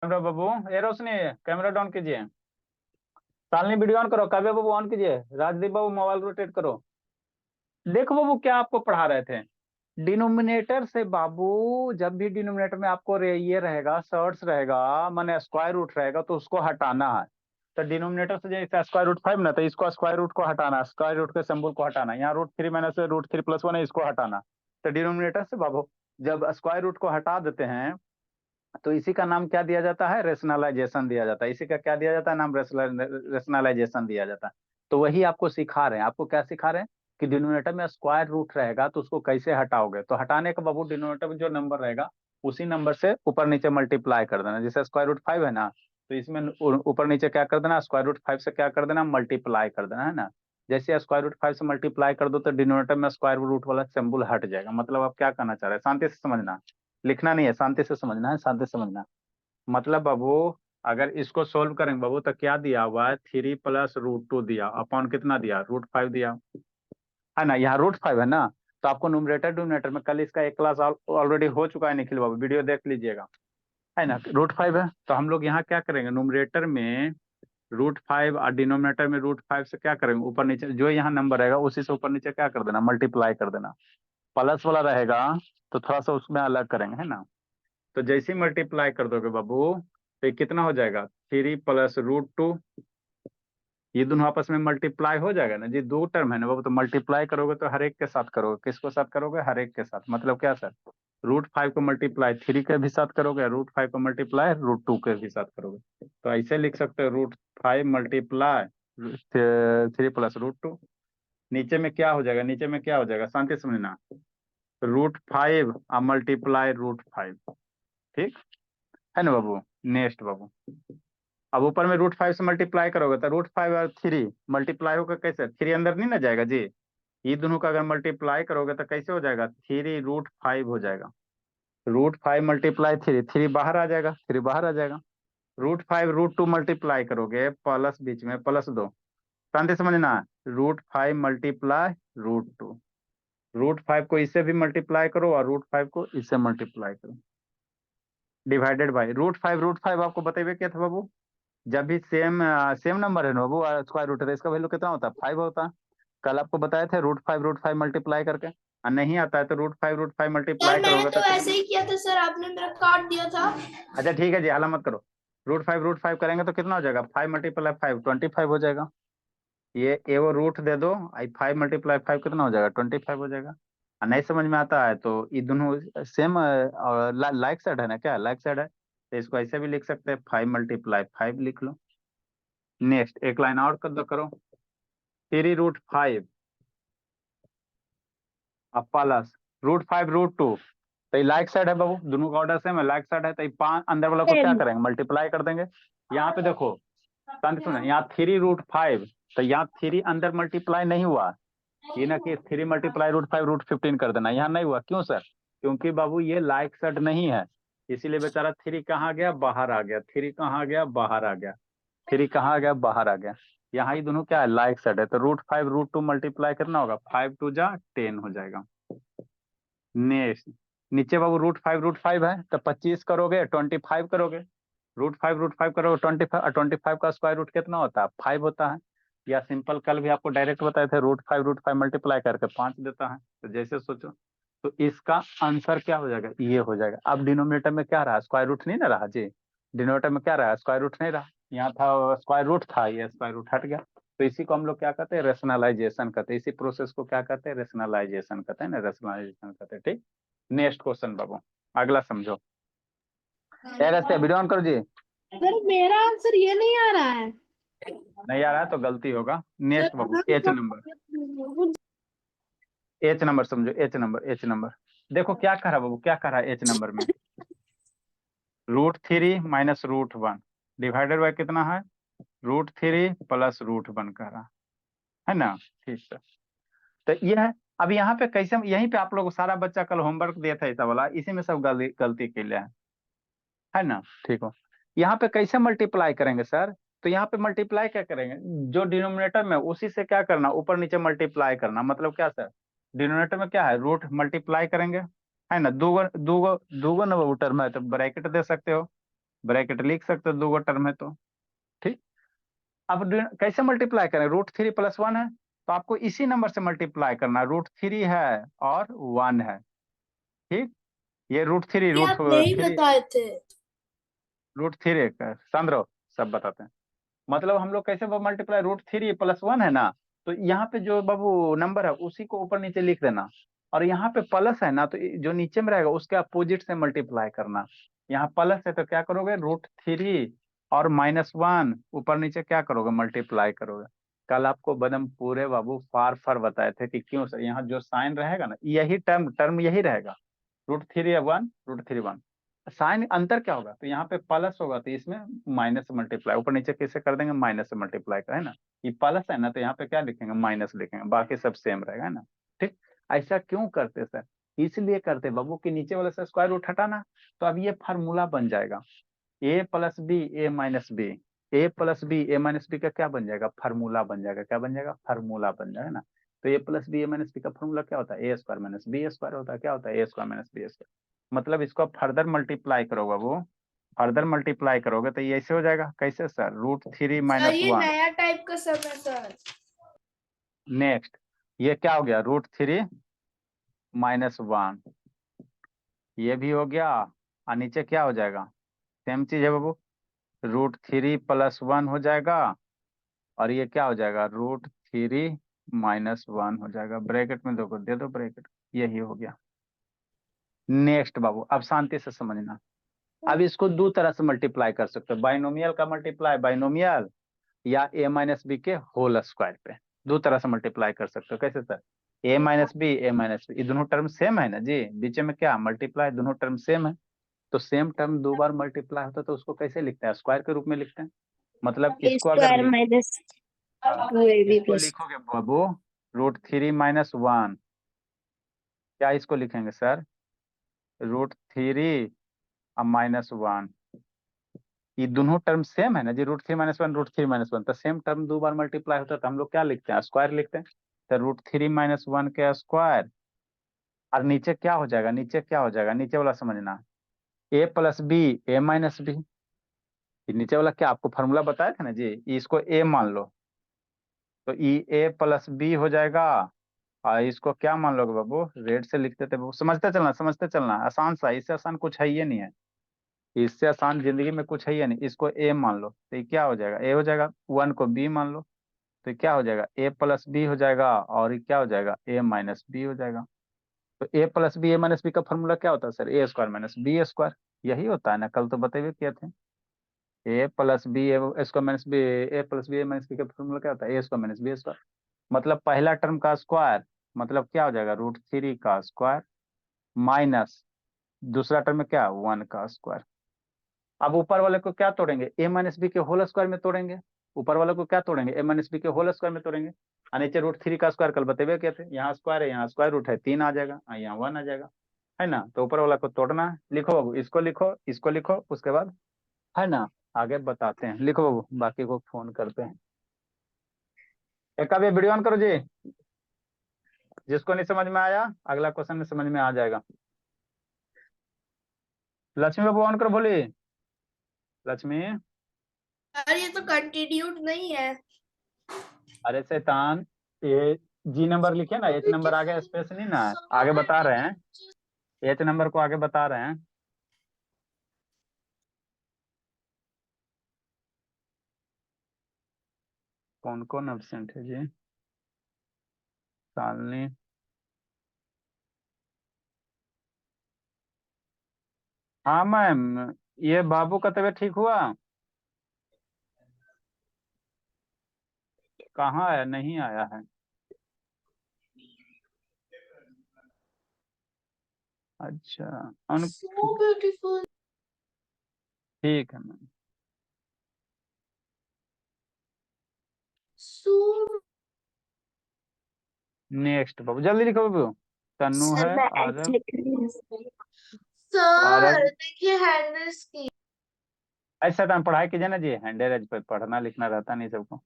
Camera बाबू, ए रोशनी, camera down कीजिए। Shalini video on करो, काव्या बाबू on कीजिए, राजदीप बाबू मोबाइल रोटेट करो। देखो बाबू क्या आपको पढ़ा रहे थे। डिनोमिनेटर से बाबू, जब भी डिनोमिनेटर में आपको ये रहेगा, सर्ट्स रहेगा, माने स्क्वायर रूट रहेगा, तो उसको हटाना है। तो डिनोमिनेटर से जैसे स्क्वायर रूट 5 ना, तो इसको स्क्वायर रूट को हटाना, स्क्वायर रूट के सिंबल को हटाना। यहाँ रूट 3 माइनस रूट 3 + 1 है, इसको हटाना। तो डिनोमिनेटर से बाबू जब स्क्वायर रूट को हटा देते हैं, तो इसी का नाम क्या दिया जाता है? रेशनलाइजेशन दिया जाता है। इसी का क्या दिया जाता है नाम? रेशनलाइजेशन दिया जाता है। तो वही आपको सिखा रहे हैं। आपको क्या सिखा रहे हैं कि डिनोमिनेटर में स्क्वायर रूट रहेगा तो उसको कैसे हटाओगे। तो हटाने का बाबू डिनोमिनेटर में जो नंबर रहेगा उसी नंबर से ऊपर नीचे मल्टीप्लाई कर देना। जैसे स्क्वायर रूट 5 है ना, तो इसमें ऊपर नीचे क्या कर देना? स्क्वायर रूट 5 से क्या कर देना? मल्टीप्लाई कर देना, है ना। जैसे स्क्वायर रूट 5 से मल्टीप्लाई कर दो तो डिनोमिनेटर में स्क्वायर रूट वाला सिंबल हट जाएगा। मतलब आप क्या कहना चाह रहे हैं? शांति से समझना, लिखना नहीं है, शांति से समझना है, शांति से समझना। मतलब बाबू, अगर इसको सोल्व करेंगे बाबू तो क्या दिया हुआ है? 3 + √2 दिया, अपॉन कितना दिया? √5 दिया, है ना। यहाँ √5 है ना, तो आपको न्यूमरेटर डिनोमिनेटर में कल इसका एक क्लास ऑलरेडी हो चुका है निखिल बाबू, वीडियो देख लीजिएगा, है ना। √5 है तो हम लोग यहाँ क्या करेंगे? न्यूमरेटर में √5 और डिनोमिनेटर में √5 से क्या करेंगे? ऊपर नीचे जो यहाँ नंबर रहेगा उसी से ऊपर नीचे क्या कर देना? मल्टीप्लाई कर देना। प्लस वाला रहेगा तो थोड़ा सा उसमें अलग करेंगे, है ना। तो जैसे ही मल्टीप्लाई कर दोगे बाबू तो ये कितना हो जाएगा? 3 + √2। ये दोनों आपस में मल्टीप्लाई हो जाएगा ना जी, दो टर्म है ना बाबू, तो मल्टीप्लाई करोगे तो हर एक के साथ करोगे। किसको साथ करोगे? हर एक के साथ। मतलब क्या सर? √5 को मल्टीप्लाई 3 के भी साथ करोगे, √5 को मल्टीप्लाई √2 के भी साथ करोगे। तो ऐसे लिख सकते हो, √5 मल्टीप्लाई 3 + √2। नीचे में क्या हो जाएगा? नीचे में क्या हो जाएगा? शांति समझना। √5 और मल्टीप्लाई √5, ठीक है ना बाबू। नेक्स्ट बाबू, अब ऊपर में √5 से मल्टीप्लाई करोगे तो √5 और 3 मल्टीप्लाई होकर कैसे? 3 अंदर नहीं ना जाएगा जी। ये दोनों का अगर मल्टीप्लाई करोगे तो कैसे हो जाएगा? 3 √5 हो जाएगा। √5 मल्टीप्लाई 3 बाहर आ जाएगा, 3 बाहर आ जाएगा। √5 √2 मल्टीप्लाई करोगे, प्लस बीच में +2। शांति समझना। √5 मल्टीप्लाई √2, √5 को इससे भी मल्टीप्लाई करो और √5 को इससे मल्टीप्लाई करो, डिवाइडेड बाई √5 आपको बताइए क्या था बाबू? जब भी सेम सेम नंबर है ना वो स्क्वायर रूट है तो इसका वैल्यू कितना होता है? 5 होता है। कल आपको बताए थे √5 मल्टीप्लाई करके। और नहीं आता है तो √5 यार मल्टीप्लाई मैंने करोगे तो तो ऐसे ही किया था सर, आपने मेरा काट दिया था। अच्छा ठीक है जी, हाला मत करो। √5 करेंगे तो कितना हो जाएगा? 5 × 5 25 हो जाएगा। ये वो रूट दे दो, आई 5 × 5 कितना हो जाएगा? 25 हो जाएगा। और नहीं समझ में आता है तो ये दोनों सेम और लाइक साइड है ना, क्या लाइक साइड है, तो इसको ऐसे भी लिख सकते हैं, 5 × 5 लिख लो। नेक्स्ट एक लाइन और कर दो, करो। 3 √5 अब प्लस √5 √2, तो ये लाइक साइड है बाबू, दोनों का ऑर्डर सेम है, लाइक साइड है, तो ये 5 अंदर वाला को क्या करेंगे? मल्टीप्लाई कर देंगे। यहाँ पे देखो, शांति सुने, यहाँ 3 √5, तो यहाँ 3 अंदर मल्टीप्लाई नहीं हुआ। ये ना कि 3 मल्टीप्लाई √5 √15 कर देना, यहाँ नहीं हुआ। क्यों सर? क्योंकि बाबू ये लाइक साइड नहीं है, इसीलिए बेचारा 3 कहाँ गया? बाहर आ गया। 3 कहाँ गया? बाहर आ गया। 3 कहाँ गया? बाहर आ गया। यहाँ ये दोनों क्या है? लाइक साइड है, तो √5 √2 मल्टीप्लाई करना होगा, 5 2 जा 10 हो जाएगा। नेक्स्ट, नीचे बाबू √5 है तो 25 करोगे 25 करोगे, √5 करोगे 25, और 25 का स्क्वायर रूट कितना होता है? 5 होता है। या सिंपल कल भी आपको डायरेक्ट बताए थे, √5 मल्टीप्लाई करके 5 देता है। तो जैसे सोचो, तो इसका आंसर क्या हो जाएगा? ये हो जाएगा। अब डिनोमिनेटर में क्या रहा? स्क्वायर रूट नहीं ना रहा जी। डिनोमिनेटर में क्या रहा? स्क्वायर रूट नहीं रहा। यहाँ था स्क्वायर रूट था, ये स्क्वायर रूट हट गया। तो इसी को हम लोग क्या कहते हैं? रेशनलाइजेशन कहते हैं। इसी प्रोसेस को क्या कहते हैं? रेशनलाइजेशन कहते हैं ना, रेशनलाइजेशन कहते हैं, ठीक। नेक्स्ट क्वेश्चन बाबू, अगला समझो। ऐसे वीडियो ऑन करो जी। सर मेरा आंसर ये नहीं आ रहा है। नहीं आ रहा है तो गलती होगा। नेक्स्ट बाबू, H number, sir H number समझो, एच नंबर, एच नंबर। देखो क्या कह रहा बाबू, क्या कह रहा है एच नंबर में? √3 माइनस √1 डिवाइडेड बाय कितना है? √3 + √1 कह रहा है ना, ठीक है। तो ये है। अब यहाँ पे कैसे, यहीं पे आप लोग सारा बच्चा कल होमवर्क दिया था ऐसा वाला, इसी में सब गलती गलती के लिए है ना, ठीक हो। यहाँ पे कैसे मल्टीप्लाई करेंगे सर? तो यहाँ पे मल्टीप्लाई क्या करेंगे? जो डिनोमिनेटर में उसी से क्या करना? ऊपर नीचे मल्टीप्लाई करना। मतलब क्या सर? डिनोमिनेटर में क्या है? रूट मल्टीप्लाई करेंगे, है ना। दूगो दूगो दूगो ना वो टर्म है तो ब्रैकेट दे सकते हो। ब्रैकेट लिख सकते हो, 2 टर्म है तो ठीक। अब कैसे मल्टीप्लाई करें, √3 + 1 है तो आपको इसी नंबर से मल्टीप्लाई करना, √3 है और 1 है, ठीक। ये √3 ये आप नहीं √3 बताए थे। √3 सांद्रो सब बताते हैं। मतलब हम लोग कैसे मल्टीप्लाई, √3 + 1 है ना, तो यहाँ पे जो बाबू नंबर है उसी को ऊपर नीचे लिख देना, और यहाँ पे प्लस है ना तो जो नीचे में रहेगा उसके अपोजिट से मल्टीप्लाई करना। यहाँ प्लस है तो क्या करोगे, √3 और -1 ऊपर नीचे क्या करोगे, मल्टीप्लाई करोगे। कल आपको बदम पूरे बाबू फार फार बताए थे कि क्यों सर, यहाँ जो साइन रहेगा ना यही टर्म टर्म यही रहेगा, √3 1 √3 1। साइन अंतर क्या होगा, तो यहाँ पे प्लस होगा तो इसमें माइनस से मल्टीप्लाई, ऊपर नीचे कैसे कर देंगे, माइनस से मल्टीप्लाई का है ना, ये प्लस है ना तो यहाँ पे क्या लिखेंगे, माइनस लिखेंगे, बाकी सब सेम रहेगा, है ना, ठीक। ऐसा क्यों करते सर, इसलिए करते बाबू कि नीचे वाले से स्क्वायर रूट हटाना, तो अब ये फार्मूला बन जाएगा a+b a-b, a+b का क्या बन जाएगा, फार्मूला बन जाएगा, क्या बन जाएगा, फार्मूला बन जाएगा ना। तो a+b a-b का फार्मूला क्या होता है, a² - b² होता है, क्या होता है, a² - b²। मतलब इसको फर्दर मल्टीप्लाई करोगे, वो फर्दर मल्टीप्लाई करोगे तो ये ऐसे हो जाएगा, कैसे सर, √3 सर ये -1। नया टाइप का सब है सर। नेक्स्ट ये क्या हो गया, √3 -1, ये भी हो गया, और नीचे क्या हो जाएगा, सेम चीज है बाबू, √3 + 1 हो जाएगा, और ये क्या हो जाएगा, √3 -1 हो जाएगा, ब्रैकेट में देखो, दे दो ब्रैकेट, यही हो गया। नेक्स्ट बाबू अब शांति से समझना, अब इसको 2 तरह से मल्टीप्लाई कर सकते हो, बाइनोमियल का मल्टीप्लाई, बाइनोमियल या a-b के होल स्क्वायर पे, 2 तरह से मल्टीप्लाई कर सकते हो, कैसे सर, a-b a-b, ये दोनों टर्म सेम है ना जी, बीच में क्या मल्टीप्लाई, दोनों टर्म सेम है, तो सेम टर्म 2 बार मल्टीप्लाई होता है तो उसको कैसे लिखते हैं, स्क्वायर के रूप में लिखते हैं। मतलब इसको अगर A² - 2ab इसको + लिखोगे बाबू √3 -1, क्या इसको लिखेंगे सर, √3 और -1, ये दोनों टर्म सेम है ना जी, √3 - 1 √3 - 1, तो सेम टर्म 2 बार मल्टीप्लाई होता है तो हम लोग क्या लिखते हैं, स्क्वायर लिखते हैं, तो √3 - 1 के स्क्वायर, और नीचे क्या हो जाएगा, नीचे क्या हो जाएगा, नीचे वाला समझना, a+b a-b, नीचे वाला क्या आपको फॉर्मूला बताया था ना जी, इसको a मान लो तो ये a+b हो जाएगा, और इसको क्या मान लोगे बाबू, रेड से लिखते थे बाबू, समझते चलना, आसान सा, इससे आसान कुछ है ये नहीं है, इससे आसान जिंदगी में कुछ है ये नहीं, इसको a मान लो तो ये क्या हो जाएगा, a हो जाएगा, 1 को b मान लो तो ये क्या हो जाएगा, a+b हो जाएगा, और ये क्या हो जाएगा, a-b हो जाएगा। तो a+b a-b का फॉर्मूला क्या होता है सर, a² - b², यही होता है ना, कल तो बतेबे किए थे, a+b a²-b a+b a-b का फॉर्मूला क्या होता है, a² - b², मतलब पहला टर्म का स्क्वायर, मतलब क्या हो जाएगा, √3 का स्क्वायर माइनस दूसरा टर्म में क्या, 1 का स्क्वायर। अब ऊपर वाले को क्या तोड़ेंगे, a-b के होल स्क्वायर में तोड़ेंगे, ऊपर वाले को क्या तोड़ेंगे, a-b के होल स्क्वायर में तोड़ेंगे, और नीचे √3 का स्क्वायर कल बतेबे क्या थे, यहाँ स्क्वायर है, यहाँ स्क्वायर रूट है, 3 आ जाएगा, यहाँ 1 आ जाएगा, है ना, तो ऊपर वाला को तोड़ना है, लिखो बाबू, इसको लिखो उसके बाद, है ना, आगे बताते हैं, लिखो बाबू, बाकी को फोन करते हैं। एक अब ये वीडियो ऑन करो जी, जिसको नहीं समझ में आया अगला क्वेश्चन में समझ में आ जाएगा। लक्ष्मी बाबू ऑन करो, बोली लक्ष्मी। सर ये तो कंटिन्यूड नहीं है। अरे शैतान, ये जी नंबर लिखे ना, एच नंबर आगे स्पेस नहीं ना है, आगे बता रहे हैं, एच नंबर को आगे बता रहे हैं। कौन कौन एब्सेंट है जी, शालिनी, हाँ मैम, ये बाबू का तबीयत ठीक हुआ, कहाँ आया, नहीं आया है, अच्छा So beautiful. ठीक है मैम। So नेक्स्ट बाबू जल्दी लिखो बाबू, तन्नू सर है, मैं एच आरव, लिख रही हूँ। सर आरव, देखिए हैंडल्स की। ऐसा टाइम पढ़ाई कीजिए ना जी, हैंडेज पे पढ़ना लिखना रहता नहीं सबको।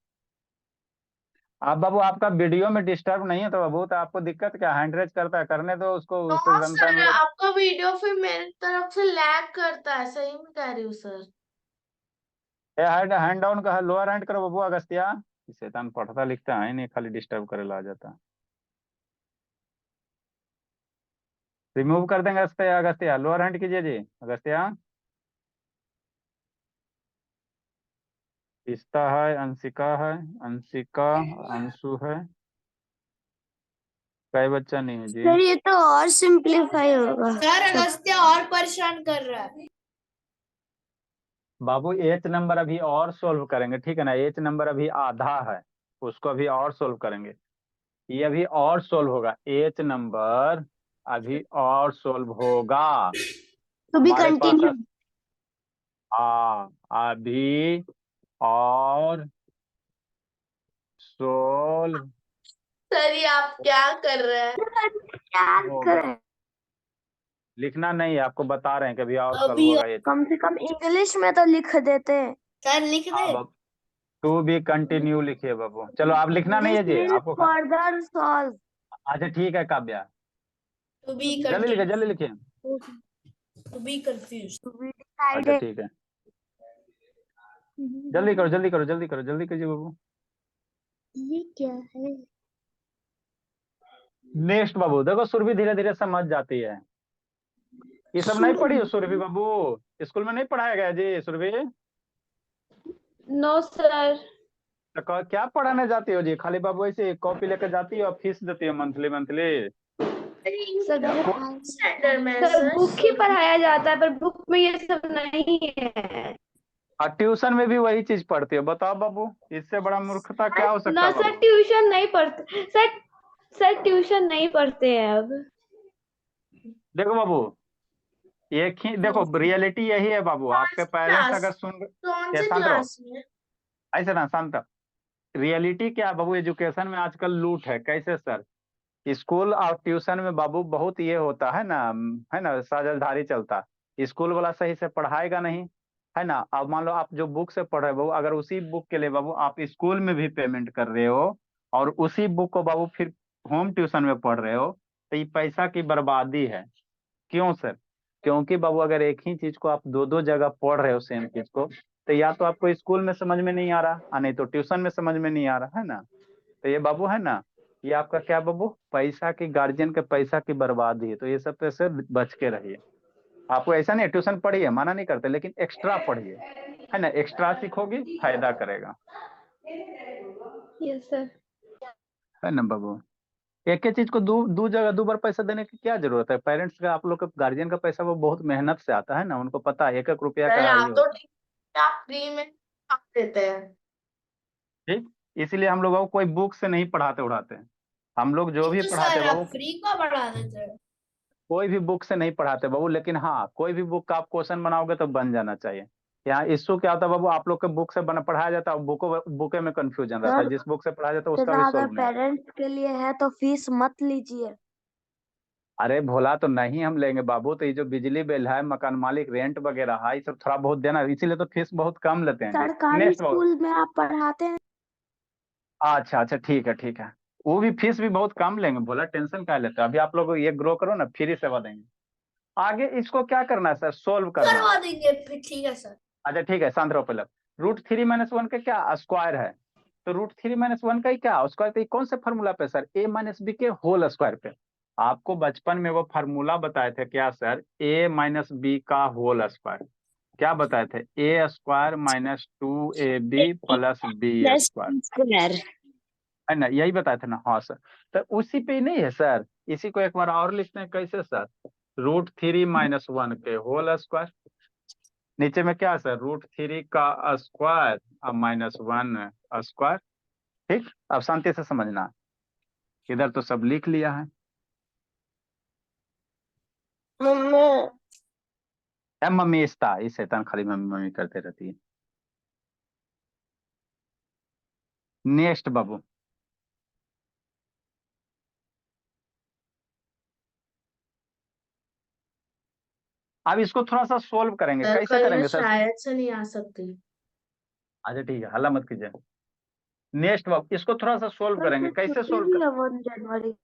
आप बाबू आपका वीडियो में डिस्टर्ब नहीं है तो बाबू, तो आपको दिक्कत क्या, हैंड रेज करता है, करने दो उसको, नो उससे बनता है सर मेरे। आपका वीडियो फिर मेरी तरफ से लैग करता है, सही में कह रही हूँ सर। हैंड डाउन का लोअर हैंड करो बाबू अगस्त्या। शैतान पढ़ता लिखता है नहीं, खाली डिस्टर्ब करे ला जाता। रिमूव कर देंगे अगस्त्या। अगस्त्या लोअर हैंड कीजिए जी अगस्त्या। पिस्ता है, अंशिका है, अंशिका, अंशु है। कई बच्चा नहीं है जी। सर ये तो और सिंपलीफाई होगा। सर अगस्त्या और परेशान कर रहा है। बाबू एच नंबर अभी और सोल्व करेंगे, ठीक है ना। एच नंबर अभी आधा है, उसको अभी और सोल्व करेंगे। ये अभी और सोल्व होगा, एच नंबर अभी और सोल्व होगा। तो भी हमारे पास कंटिन्यू। अभी और सोल्व सर ये आप क्या कर रहे हैं? क्या होगा। करें? लिखना नहीं है, आपको बता रहे हैं कि अभी और सोल्व अभी होगा ये। कम से कम इंग्लिश में तो लिख देते। सर लिख दे। अब टू बी कंटिन्यू लिखिए बाबू। चलो आप लिखना नहीं है दिस जी विल आपको फर्दर सॉल्व। अच्छा ठीक है काव्या, टू बी जल्दी लिखिए, जल्दी कंफ्यूज। लिखिए। To be confuse. To be अच्छा डिसाइडेड। ठीक है, जल्दी करो, जल्दी करो, जल्दी करो, जल्दी कीजिए बाबू। ये क्या है? नेक्स्ट बाबू देखो, सुरभि धीरे धीरे समझ जाती है। ये सब नहीं पढ़ी हो सुरभि बाबू? स्कूल में नहीं पढ़ाया गया जी सुरभि? No sir. तो क्या पढ़ाने जाती हो जी? खाली बाबू ऐसे कॉपी लेकर जाती हो और फीस देती हो monthly monthly? Sir book standard में सर बुक ही पढ़ाया जाता है पर बुक में ये सब नहीं है। और ट्यूशन में भी वही चीज पढ़ती हो? बताओ बाबू, इससे बड़ा मूर्खता क्या हो सकता ना है सर बाबू? ट्यूशन नहीं पढ़ते सर ट्यूशन नहीं पढ़ते हैं अब। देखो बाबू, एक ही देखो, रियलिटी यही है बाबू। आपके पेरेंट्स अगर सुन कौन ये से शांत रहो, क्लास में? ऐसे ना शांत रहो। रियलिटी क्या है बाबू, एजुकेशन में आजकल लूट है। कैसे सर? स्कूल और ट्यूशन में बाबू बहुत ये होता है ना, साझेदारी चलता। स्कूल वाला सही से पढ़ाएगा नहीं, है ना। अब मान लो आप जो बुक से पढ़ रहे हो बाबू, अगर उसी बुक के लिए बाबू आप स्कूल में भी पेमेंट कर रहे हो और उसी बुक को बाबू फिर होम ट्यूशन में पढ़ रहे हो, तो ये पैसा की बर्बादी है। क्यों सर? क्योंकि बाबू अगर एक ही चीज को आप दो दो जगह पढ़ रहे हो सेम चीज को, तो या तो आपको स्कूल में समझ में नहीं आ रहा और नहीं तो ट्यूशन में समझ में नहीं आ रहा, है ना। तो ये बाबू है ना, ये आपका क्या बाबू, पैसा की, गार्जियन के पैसा की बर्बादी है। तो ये सब पे से बच के रहिए। आपको ऐसा नहीं, ट्यूशन पढ़िए, मना नहीं करते, लेकिन एक्स्ट्रा पढ़िए, है ना। एक्स्ट्रा सीखोगी, फायदा करेगा, यस सर। है ना बाबू। एक एक चीज को दो दो जगह दो बार पैसा देने की क्या जरूरत है? पेरेंट्स का, आप लोग का, गार्जियन का पैसा वो बहुत मेहनत से आता है ना, उनको पता है एक एक रुपया सर का ये आप तो होता ठीक है, आप फ्री में आप देते हैं। है। ठीक, इसीलिए हम लोगों को कोई बुक से नहीं पढ़ाते उड़ाते हैं। हम लोग जो भी तो पढ़ाते सर हैं आप बाबू, फ्री का बढ़ा देते हैं। कोई भी बुक से नहीं पढ़ाते बाबू, लेकिन हाँ, कोई भी बुक का आप क्वेश्चन बनाओगे तो बन जाना चाहिए। यहाँ इश्यू क्या होता है बाबू, आप लोग के बुक से बना पढ़ाया जाता है, बुके में कंफ्यूजन रहता है, सर जिस बुक से पढ़ाया जाता है उसका भी इतना अगर सोल्व नहीं होता। पेरेंट्स के लिए है तो फीस मत लीजिए। अरे भोला तो नहीं हम लेंगे बाबू, तो ये जो बिजली बिल है, मकान मालिक रेंट वगैरह है, ये सब थोड़ा बहुत देना, इसीलिए तो फीस बहुत कम लेते हैं जी। सरकारी नेक्स्ट बाबू। स्कूल में आप पढ़ाते हैं। अच्छा अच्छा ठीक है, ठीक है। वो भी फीस भी बहुत कम लेंगे भोला, टेंशन क्या लेते हो? अभी आप लोग ये ग्रो करो ना, फ्री सेवा देंगे। आगे इसको क्या करना है सर? सोल्व करना करवा है। देंगे फिर, ठीक है सर। अच्छा ठीक है, शांत रहो पहले। √3 - 1 का क्या स्क्वायर है? तो √3 - 1 का ही क्या स्क्वायर? तो ये कौन से फॉर्मूला पे सर? a - b के होल स्क्वायर पे। आपको बचपन में वो फार्मूला बताए थे क्या सर? a - b का होल स्क्वायर। क्या बताए थे? a² - 2ab + b², है ना, यही बताए थे ना? हाँ सर। तो उसी पे ही नहीं है सर? इसी को एक बार और लिखते हैं, कैसे सर? √3 - 1 के होल स्क्वायर। नीचे में क्या है सर? √3 का स्क्वायर और -1 स्क्वायर। ठीक, अब शांति से समझना। इधर तो सब लिख लिया है। ए मम्मी इस्ता, इस शैतान खाली मम्मी मम्मी करते रहती है। नेक्स्ट बाबू। अब इसको थोड़ा सा सोल्व करेंगे, सर कैसे कल मैं करेंगे सर? शायद से नहीं आ सकती। अच्छा ठीक है, हल्ला मत कीजिए। नेक्स्ट बाबू, इसको थोड़ा सा सोल्व सर करेंगे, तो कैसे छुट्टी सोल्व भी कर? है 1 जनवरी।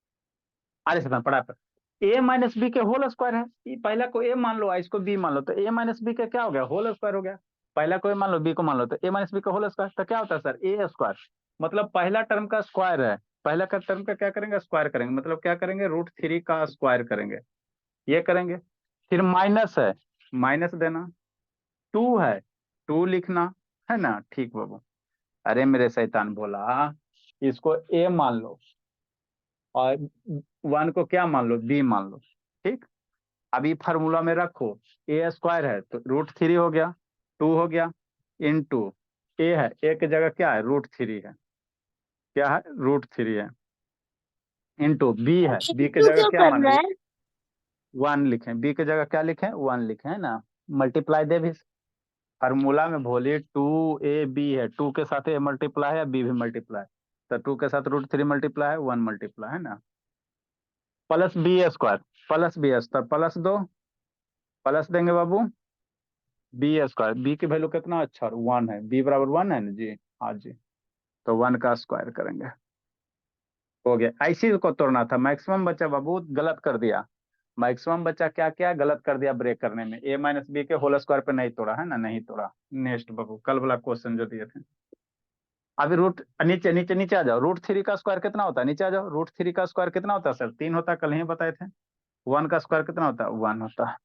अरे शैतान पढ़ा पर, a - b के होल स्क्वायर है। ये पहला को a मान लो, इसको b मान लो, तो a - b का क्या हो गया? होल स्क्वायर हो गया। पहला कोई मान लो बी को मान लो, तो ए माइनस बी का होल स्क्वायर, तो क्या होता है सर ए स्क्वायर, मतलब पहला टर्म का स्क्वायर है, पहला का टर्म का क्या करेंगे स्क्वायर करेंगे, मतलब क्या करेंगे √3 का स्क्वायर करेंगे, ये करेंगे। फिर माइनस है, माइनस देना, 2 है, 2 लिखना है ना, ठीक बाबू। अरे मेरे शैतान बोला, इसको ए मान लो और 1 को क्या मान लो बी मान लो, ठीक। अभी फार्मूला में रखो, ए स्क्वायर है तो √3 हो गया, 2 हो गया, इनटू ए है, ए की जगह क्या है √3 है, क्या है √3 है, इनटू बी है, बी की तू जगह क्यों क्या कर मान रहा ली है? 1 लिखें, बी की जगह क्या लिखें 1 लिखें, है ना। मल्टीप्लाई दे भी, फार्मूला में भोली 2ab है, 2 के साथ ए मल्टीप्लाई है, बी भी मल्टीप्लाई, तो 2 के साथ √3 मल्टीप्लाई है, 1 मल्टीप्लाई, है ना। Plus B square, plus B square plus 2, plus देंगे बाबू बी स्क्वायर, बी की वैल्यू कितना अच्छा 1 है, बी बराबर 1 है ना जी, हाँ जी, तो 1 का स्क्वायर करेंगे, हो गया। ऐसी को तोड़ना था, मैक्सिमम बच्चा बाबू गलत कर दिया, मैक्सिमम बच्चा क्या क्या गलत कर दिया ब्रेक करने में, ए माइनस बी के होल स्क्वायर पे नहीं तोड़ा है ना, नहीं तोड़ा। नेक्स्ट बाबू कल वाला क्वेश्चन जो दिए थे, अभी रूट नीचे नीचे नीचे आ जाओ, √3 का स्क्वायर कितना होता है, नीचे आ जाओ, √3 का स्क्वायर कितना होता है सर 3 होता है, कल ही बताए थे। 1 का स्क्वायर कितना होता है 1 होता है।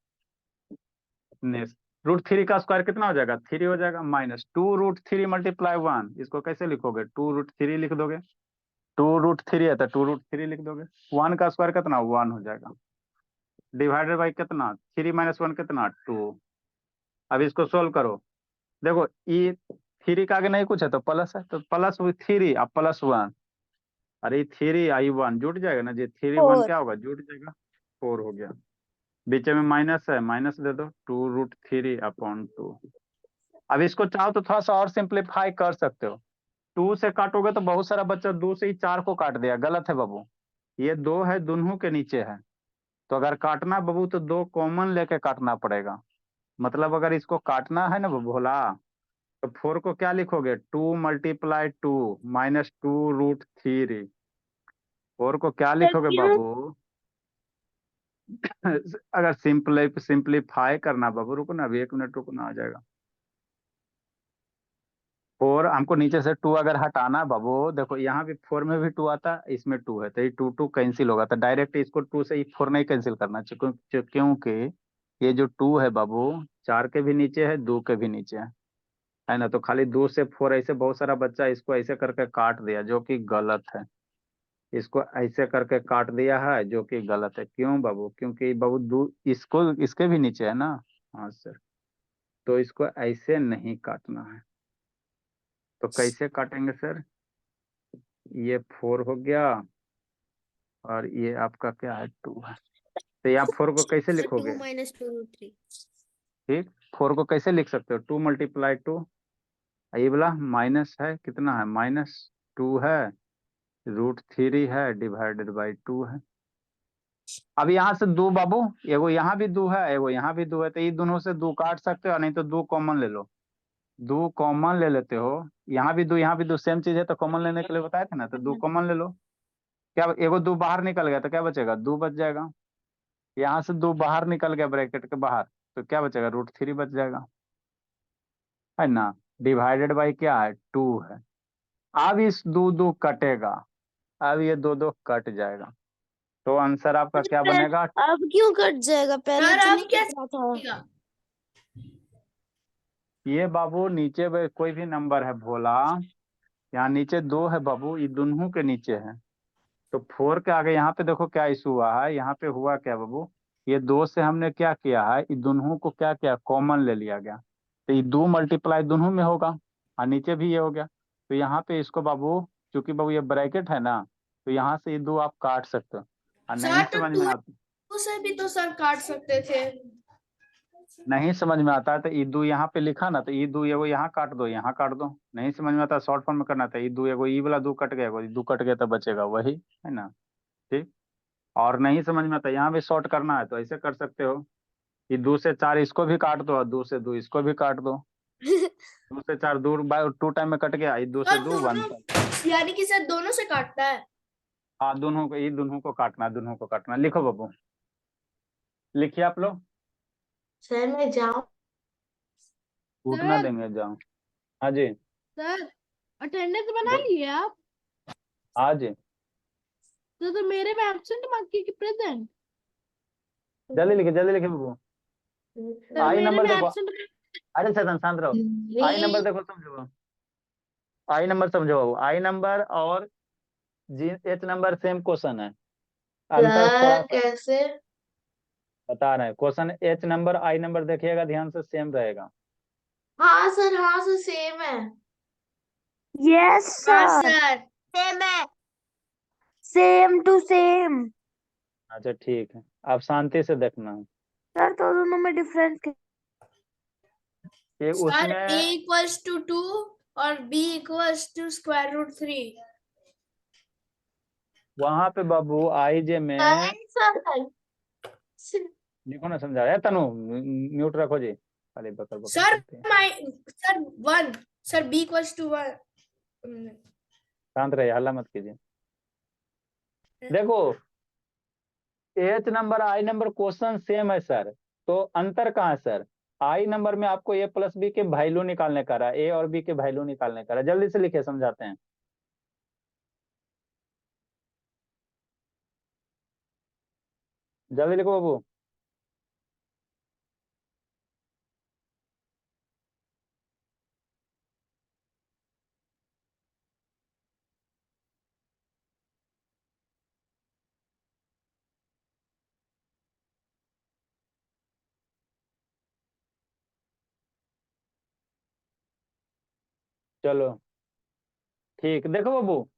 नेक्स्ट √3 का स्क्वायर कितना हो जाएगा 3 हो जाएगा, माइनस 2√3 मल्टीप्लाई 1, इसको कैसे लिखोगे 2√3 लिख दोगे, 2√3 है तो 2√3 लिख दोगे, 1 का स्क्वायर कितना 1 हो जाएगा, डिवाइडेड बाई कितना 3 - 1 कितना 2। अब इसको सोल्व करो, देखो ये 3 का आगे नहीं कुछ है तो प्लस है, तो +3 अब +1, अरे 3 आई 1 जुट जाएगा ना जी, 3 1 क्या होगा जुट जाएगा, 4 हो गया। बीच में माइनस है, माइनस दे दो 2√3/2। अब इसको चाहो तो थोड़ा सा और सिंप्लीफाई कर सकते हो, 2 से काटोगे तो बहुत सारा बच्चा 2 से ही 4 को काट दिया, गलत है बाबू, ये 2 है दोनों के नीचे है, तो अगर काटना बाबू तो 2 कॉमन लेके काटना पड़ेगा, मतलब अगर इसको काटना है ना भोला, तो 4 को क्या लिखोगे 2 × 2 -2√3, 4 को क्या लिखोगे बाबू अगर सिंप्लीफाई करना बाबू, रुको ना अभी 1 मिनट रुकना, आ जाएगा। 4 हमको नीचे से 2 अगर हटाना बाबू, देखो यहाँ भी 4 में भी 2 आता है, इसमें 2 है, तो ये 2 2 कैंसिल होगा, तो डायरेक्ट इसको 2 से 4 नहीं कैंसिल करना चाहिए, क्योंकि ये जो 2 है बाबू 4 के भी नीचे है 2 के भी नीचे है ना, तो खाली 2 से 4 ऐसे बहुत सारा बच्चा इसको ऐसे करके काट दिया जो कि गलत है, इसको ऐसे करके काट दिया है जो कि गलत है, क्यों बाबू, क्योंकि बाबू इसको इसके भी नीचे है ना, हाँ सर, तो इसको ऐसे नहीं काटना है, तो कैसे काटेंगे सर, ये 4 हो गया और ये आपका क्या है 2 है, तो यहाँ 4 को कैसे लिखोगे, 2 - 2√3। ठीक 4 को कैसे लिख सकते हो 2 × 2, ये वाला माइनस है कितना है -2 है, √3 है डिवाइडेड बाई 2 है। अब यहाँ से 2 बाबू, एगो यहाँ भी 2 है, एगो यहाँ भी 2 है, तो ये दोनों से 2 काट सकते हो, नहीं तो 2 कॉमन ले लो, 2 कॉमन ले लेते हो, यहाँ भी 2 यहाँ भी 2 सेम चीज है, तो कॉमन लेने के लिए बताए थे ना, तो 2 कॉमन ले लो, क्या एगो 2 बाहर निकल गया तो क्या बचेगा 2 बच जाएगा, यहाँ से 2 बाहर निकल गया ब्रैकेट के बाहर, तो क्या बचेगा √3 बच जाएगा, है ना, डिवाइडेड बाई क्या है 2 है। अब इस 2 2 कटेगा, अब ये 2 2 कट जाएगा, तो आंसर आपका क्या बनेगा, अब क्यों कट जाएगा? पहले सर तो अब नहीं क्या कट रहा था। सीखेगा? ये बाबू नीचे कोई भी नंबर है भोला, यहाँ नीचे 2 है बाबू, ये दोनों के नीचे है, तो 4 के आगे यहाँ पे देखो क्या इशू हुआ है, यहाँ पे हुआ क्या बाबू, ये 2 से हमने क्या किया है, ये दोनों को क्या किया कॉमन ले लिया गया, तो ये 2 मल्टीप्लाई दोनों में होगा, और नीचे भी ये हो गया, तो यहाँ पे इसको बाबू, चूंकि बाबू ये ब्रैकेट है ना, तो यहाँ से ये 2 आप काट सकते हो, और नहीं सर तो समझ में आता, 2 से भी तो सर काट सकते थे। नहीं समझ में आता है तो ई 2 यहाँ पे लिखा ना, तो ई 2 एगो यहाँ काट दो, यहाँ काट दो, नहीं समझ में आता शॉर्ट फॉर्म में करना था, ई 2 एगो ई वाला 2 कट गया, एगो 2 कट गया तो बचेगा वही, है ना, ठीक। और नहीं समझ में आता यहाँ भी शॉर्ट करना है तो ऐसे कर सकते हो, ये 2 से 4 इसको भी काट दो और 2 से 2 इसको भी काट दो, 2 से 4 2 बाय 2 टाइम में कट गया, ये 2 से सर 2 1, दोनों यानी कि सर दोनों से काटता है। हाँ दोनों को, ये दोनों को काटना, दोनों को काटना, लिखो बाबू, लिखिए आप लोग, सर मैं जाऊं? टूटना सर देंगे, जाओ। हाँ जी, सर अटेंडेंस बना लिए आप? हाँ जी, तो मेरे में एब्सेंट बाकी की प्रेजेंट। जल्दी लिखे बाबू। सर आई मेरे नंबर में देखो, एब्सेंट। अरे सर शांत रहो। आई नंबर देखो, समझो, आई नंबर समझो बाबू। आई नंबर और जी एच नंबर सेम क्वेश्चन है, अंतर थोड़ा सा कैसे? बता रहे हैं। Question H number I number देखिएगा ध्यान से, सेम रहेगा। हाँ सर सेम है। यस हाँ सर, सर। सेम है, सेम टू सेम। अच्छा ठीक है, आप शांति से देखना है। सर तो दोनों में डिफरेंस ये सर a उसमें इक्वल्स टू 2 और b equals to square root 3। वहां पे बाबू आई जे में सर लिखो ना, समझा है तनु, म्यूट रखो जी, खाली बकर बकर सर करते हैं। Sir 1, sir b equals to 1। शांत रहिए, हल्ला मत कीजिए। देखो H number I number question same है सर, तो अंतर कहाँ है सर? आई नंबर में आपको ए प्लस बी के वैल्यू निकालने का रहा, ए और बी के वैल्यू निकालने का रहा। जल्दी से लिखिए, समझाते हैं। जल्दी लिखो बाबू। चलो ठीक, देखो बाबू,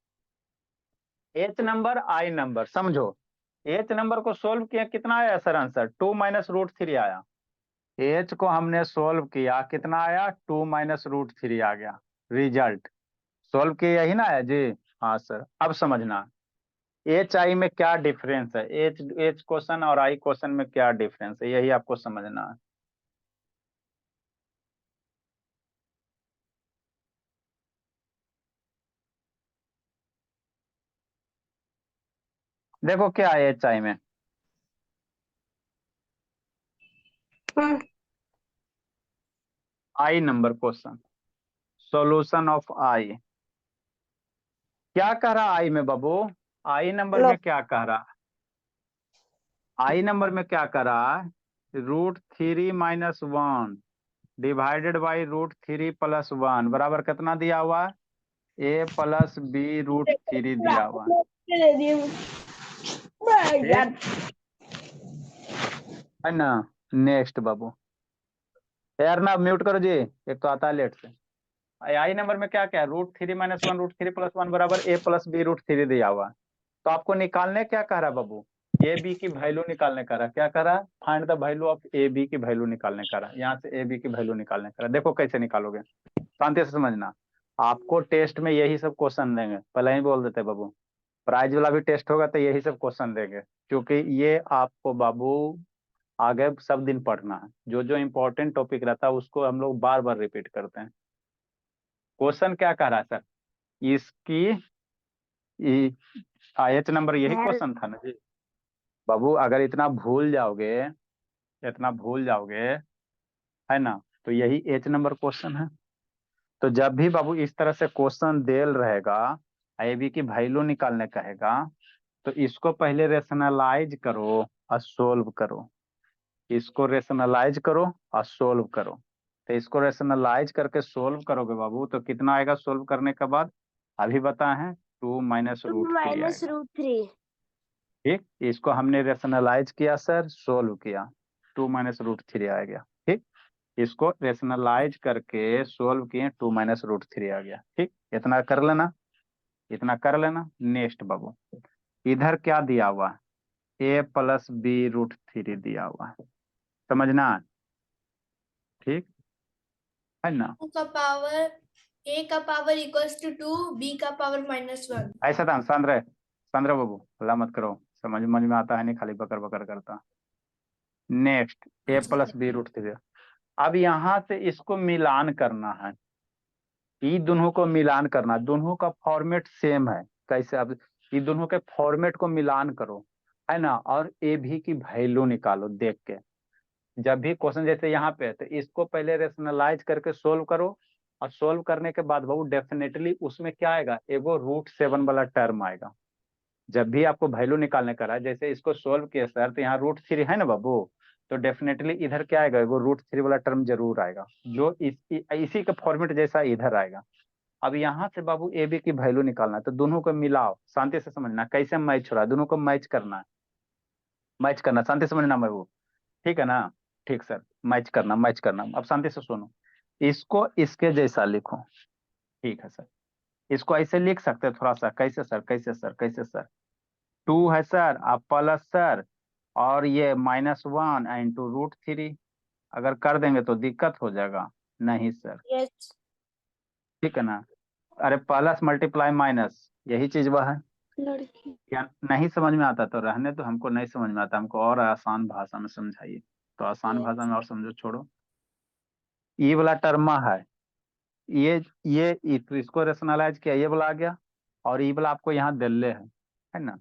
एच नंबर आई नंबर समझो। एच नंबर को सोल्व किया, कितना आया सर आंसर? 2 - √3 आया। एच को हमने सोल्व किया, कितना आया? 2 - √3 आ गया रिजल्ट। सोल्व किया, यही ना है जी? हाँ सर, अब समझना एच आई में क्या डिफरेंस है, एच एच क्वेश्चन और आई क्वेश्चन में क्या डिफरेंस है, यही आपको समझना है। देखो क्या है एच आई में, I number question, solution of I. क्या कह रहा आई में बाबू? आई नंबर में क्या कह रहा? आई नंबर में क्या कह रहा है? √3 - 1 डिवाइडेड बाई √3 + 1 बराबर कितना दिया हुआ है? ए प्लस बी √3 दिया हुआ है। दे दिए ठीक है ना? नेक्स्ट बाबू, यार ना म्यूट करो जी, एक तो आता है लेट से। आई नंबर में क्या क्या है? √3 - 1 √3 + 1 बराबर ए प्लस बी √3 दिया हुआ है। तो आपको निकालने क्या कह रहा है बाबू? ए बी की वैल्यू निकालने का रहा। क्या कर रहा है? Find the value of A B की वैल्यू निकालने का रहा। यहाँ से ए बी की वैल्यू निकालने का रहा। देखो कैसे निकालोगे, शांति से समझना। आपको टेस्ट में यही सब क्वेश्चन देंगे, पहले ही बोल देते बाबू। प्राइज वाला भी टेस्ट होगा तो यही सब क्वेश्चन देंगे, क्योंकि ये आपको बाबू आगे सब दिन पढ़ना है। जो जो इम्पोर्टेंट टॉपिक रहता है उसको हम लोग बार बार रिपीट करते हैं। क्वेश्चन क्या कह रहा है सर? इसकी एच नंबर यही क्वेश्चन था ना जी बाबू। अगर इतना भूल जाओगे है ना, तो यही एच नंबर क्वेश्चन है। तो जब भी बाबू इस तरह से क्वेश्चन देल रहेगा, ए बी की वैल्यू निकालने कहेगा, तो इसको पहले रेशनलाइज करो और सोल्व करो। इसको रेशनलाइज करो और सोल्व करो। तो इसको रेशनलाइज करके सोल्व करोगे बाबू, तो कितना आएगा सोल्व करने के बाद? अभी बताए हैं, 2 - √3 आएगा। -√3। ठीक, इसको हमने रेशनलाइज किया सर, सोल्व किया, 2 - √3 आ गया। ठीक, इसको रेशनलाइज करके सोल्व किए, 2 - √3 आ गया। ठीक, इतना कर लेना, इतना कर लेना। नेक्स्ट बाबू, इधर क्या दिया हुआ है? ए प्लस बी √3 दिया हुआ है, समझना। ठीक है ना? 2 का पावर a का पावर इक्वल्स टू 2, b का पावर -1। ऐसा था सांद्र बाबू, हल्ला मत करो, समझ में आता है नहीं, खाली बकर बकर करता। नेक्स्ट, ए प्लस बी √3। अब यहाँ से इसको मिलान करना है, ये दोनों को मिलान करना। दोनों का फॉर्मेट सेम है। कैसे? अब ये दोनों के फॉर्मेट को मिलान करो, है ना, और ए भी की वैल्यू निकालो देख के। जब भी क्वेश्चन जैसे यहाँ पे है तो इसको पहले रेशनलाइज करके सोल्व करो, और सोल्व करने के बाद बाबू डेफिनेटली उसमें क्या आएगा, एगो √7 वाला टर्म आएगा। जब भी आपको वैल्यू निकालने का रहा है, जैसे इसको सोल्व किया सर तो यहाँ √3 है ना बाबू, तो डेफिनेटली इधर क्या आएगा, वो √3 वाला टर्म जरूर आएगा, जो इसी का फॉर्मेट जैसा इधर आएगा। अब यहाँ से बाबू ए बी की वैल्यू निकालना है, तो दोनों को मिलाओ, शांति से समझना कैसे मैच हो रहा है, दोनों को मैच करना है, मैच करना, शांति से समझना बाबू, ठीक है ना। ठीक सर, मैच करना, मैच करना। अब शांति से सुनो, इसको इसके जैसा लिखो, ठीक है सर। इसको ऐसे लिख सकते हैं थोड़ा सा, कैसे सर, कैसे सर, कैसे सर, 2 है सर, आप प्लस सर, और ये -1 इंटू √3, अगर कर देंगे तो दिक्कत हो जाएगा, नहीं सर, यस ठीक है ना। अरे प्लस मल्टीप्लाई माइनस, यही चीज वह है लड़की क्या, नहीं समझ में आता तो रहने तो, हमको नहीं समझ में आता, हमको और आसान भाषा में समझाइए, तो आसान भाषा में और समझो, छोड़ो। ये वाला टर्म है, तो इसको रेशनलाइज किया, ये वाला आ गया, और ये वाला आपको यहाँ दिल्ले है ना।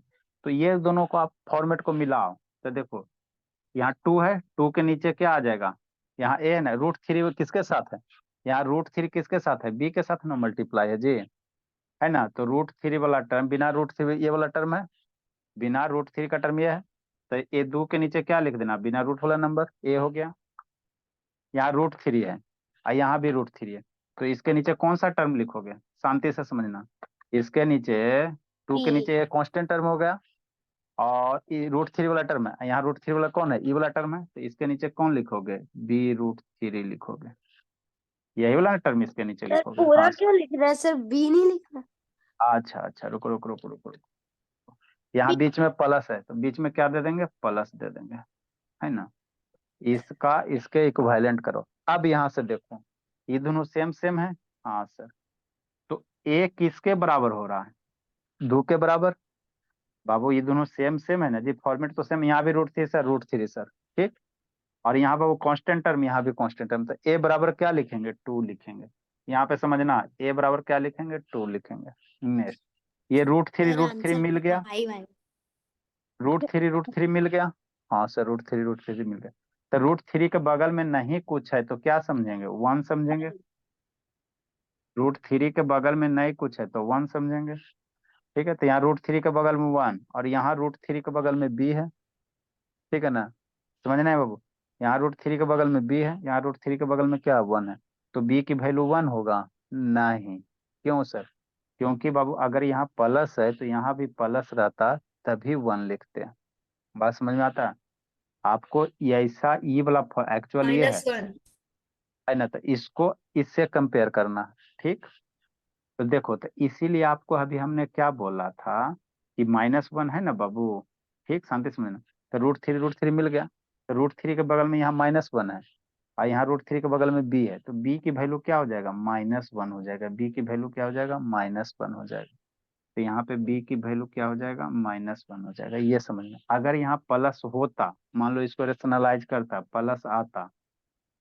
तो ये दोनों को आप फॉर्मेट को मिलाओ, तो देखो यहाँ 2 है, 2 के नीचे क्या आ जाएगा, यहाँ ए है ना, √3 किसके साथ है, यहाँ √3 किसके साथ है, बी के साथ ना मल्टीप्लाई है जी, है ना। तो √3 वाला टर्म, बिना √3 ये वाला टर्म है, बिना √3 का टर्म ये है, तो ये 2 के नीचे क्या लिख देना, बिना रूट वाला नंबर, ए हो गया। यहाँ √3 है और यहाँ भी √3 है, तो इसके नीचे कौन सा टर्म लिखोगे, शांति से समझना, इसके नीचे 2 के नीचे ये कांस्टेंट टर्म हो गया, और √3 वाला टर्म है, यहाँ √3 वाला कौन है, ई वाला टर्म है, तो इसके नीचे कौन लिखोगे, b√3 लिखोगे, यही वाला टर्म इसके नीचे सर लिखोगे। पूरा हाँ क्यों लिख रहा है सर, बी नहीं लिख रहा? अच्छा अच्छा, रुको रुको रुको रुको रुको, यहाँ बीच में प्लस है, तो बीच में क्या दे देंगे, प्लस दे देंगे, है ना। इसका इसके इक्विवेलेंट करो। अब यहाँ से देखो, ये दोनों सेम सेम है, हाँ सर, तो ए किसके बराबर हो रहा है, 2 के बराबर। बाबू ये दोनों सेम सेम है ना जी, फॉर्मेट तो सेम, यहाँ भी √3 सर, √3 सर, ठीक। और यहाँ पर वो कांस्टेंट टर्म, यहाँ भी कांस्टेंट टर्म, तो ए बराबर क्या लिखेंगे, 2 लिखेंगे। यहाँ पे समझना, ए बराबर क्या लिखेंगे, 2 लिखेंगे। नेक्स्ट, ये √3 मिल गया, √3 मिल गया, हाँ सर, √3 मिल गया। तो √3 के बगल में नहीं कुछ है तो क्या समझेंगे, 1 समझेंगे। √3 के बगल में नहीं कुछ है तो 1 समझेंगे, ठीक है। तो यहाँ √3 के बगल में 1, और यहाँ √3 के बगल में b है, ठीक है ना, समझना है बाबू। यहाँ √3 के बगल में b है, यहाँ √3 के बगल में क्या 1 है, तो b की वैल्यू 1 होगा, नहीं। क्यों सर, क्योंकि बाबू अगर यहाँ प्लस है तो यहाँ भी प्लस रहता, तभी 1 लिखते हैं। बात समझ में आता है आपको, ऐसा ई वाला एक्चुअल ये -1 है ना, तो इसको इससे कंपेयर करना, ठीक। तो देखो, तो इसीलिए आपको अभी हमने क्या बोला था कि -1 है ना बाबू, ठीक, शांति से समझना। तो √3 मिल गया, तो √3 के बगल में यहाँ -1 है, और यहाँ √3 के बगल में b है, तो b की वैल्यू क्या हो जाएगा, -1 हो जाएगा, b की वैल्यू क्या हो जाएगा, -1 हो जाएगा। तो यहाँ पे b की वैल्यू क्या हो जाएगा, -1 हो जाएगा, ये समझना। अगर यहाँ प्लस होता, मान लो इसको रेशनलाइज करता, प्लस आता,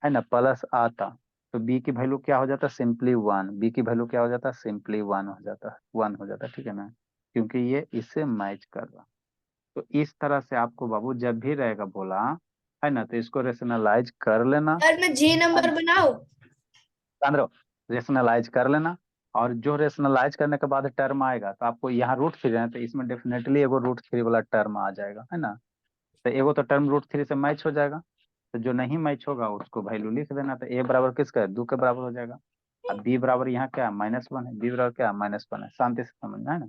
है ना, प्लस आता, तो b की वैल्यू क्या हो जाता, सिंपली 1, b की वैल्यू क्या हो जाता, सिंपली 1 हो जाता, 1 हो जाता, ठीक है ना, क्योंकि ये इससे मैच कर रहा। तो इस तरह से आपको बाबू जब भी रहेगा बोला, है ना, तो इसको रेशनलाइज कर लेना, सर मैं जे नंबर बनाऊं? रेशनलाइज कर लेना, और जो रेशनलाइज करने के बाद टर्म आएगा, तो आपको यहाँ √3 है, तो इसमें डेफिनेटली एगो √3 वाला टर्म आ जाएगा, है ना। तो एगो तो टर्म √3 से मैच हो जाएगा, तो जो नहीं मैच होगा उसको वैल्यू लिख देना, तो ए बराबर किसका है, 2 के बराबर हो जाएगा। अब बी बराबर यहाँ क्या है, -1 है, बी बराबर क्या है, -1 है, शांति से समझना, है ना।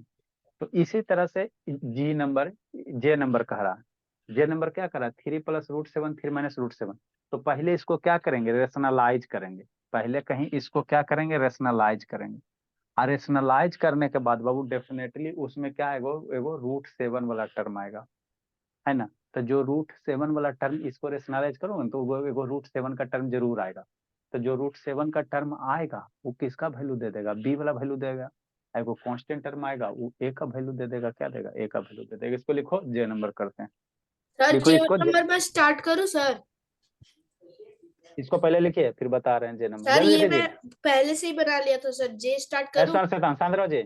तो इसी तरह से जे नंबर कह रहा है, जे नंबर क्या कर रहा है, 3 + √7 3 - √7। तो पहले इसको क्या करेंगे, रेशनलाइज करेंगे, पहले कहीं इसको क्या करेंगे, रेशनलाइज करेंगे, और रेशनलाइज करने के बाद बाबू डेफिनेटली उसमें क्या आएगा, एगो √7 वाला टर्म आएगा, है ना। तो जो √7 वाला टर्म, इसको रेशनलाइज करोगे तो वो एगो √7 का टर्म जरूर आएगा। तो जो √7 का टर्म आएगा वो किसका वैल्यू दे देगा, बी वाला वैल्यू देगा। एगो कांस्टेंट टर्म आएगा, वो ए का वैल्यू दे देगा, क्या देगा, ए का वैल्यू दे देगा। इसको लिखो, जे नंबर करते हैं, सर लिखो जे इसको नंबर मैं स्टार्ट करूं सर? इसको पहले लिखिए फिर बता रहे हैं जे नंबर, सर जल्दी ये लिखिए जी। मैं पहले से ही बना लिया था सर, जे स्टार्ट करूं? ऐसा शांत रहो जी,